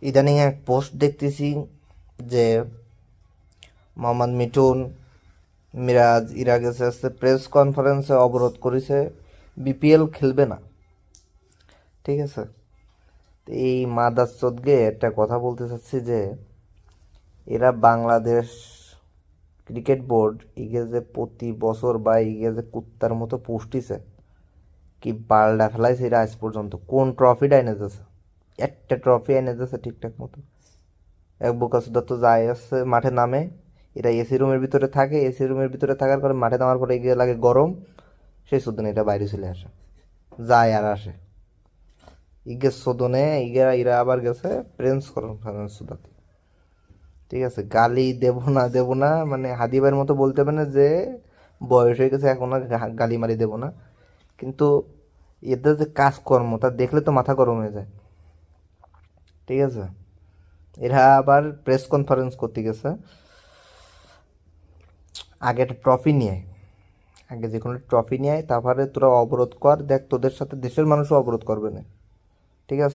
ইদানিং এক পোস্ট দেখতেছি যে মোহাম্মদ মিঠুন, মিরাজ ইরা গেছে আজকে প্রেস কনফারেন্সে অবরোধ করেছে, বিপিএল খেলবে না। ঠিক আছে, তো এই মাদারচোদকে একটা কথা বলতে চাচ্ছি যে এরা বাংলাদেশ ক্রিকেট বোর্ড ইগে যে প্রতি বছর বা ইগে যে কুত্তার মতো পুষ্টিছে, কি পাল্টা ফেলাইছে এরা আজ পর্যন্ত কোন ট্রফিটা এনে দিয়েছে? একটা ট্রফি এনে দিয়েছে ঠিকঠাক মতো? এক বোকাচোদা তো যায় আসছে মাঠে নামে, এরা এসি রুমের ভিতরে থাকে, এসি রুমের ভিতরে থাকার পরে মাঠে নামার পরে এগিয়ে লাগে গরম, সেই সুদিন এটা বাইরে চলে আসে, যায় আর আসে। ইগে সোদনে ইগা ইরা আবার গেছে প্রেস কনফারেন্স সুদাতে। ঠিক আছে, গালি দেব না মানে হাদিবার মতো বলতে হবে না যে বয়স হয়ে গেছে এখন আর গালি মারি দেব না, কিন্তু এদের যে কাজকর্ম তা দেখলে তো মাথা গরম হয়ে যায়। ঠিক আছে, এরা আবার প্রেস কনফারেন্স করতে গেছে, আগে একটা ট্রফি নিয়ে আয়, আগে যে কোনো ট্রফি নিয়ে আয়, তারপরে তোরা অবরোধ কর, দেখ তোদের সাথে দেশের মানুষও অবরোধ করবে না। ঠিক আছে।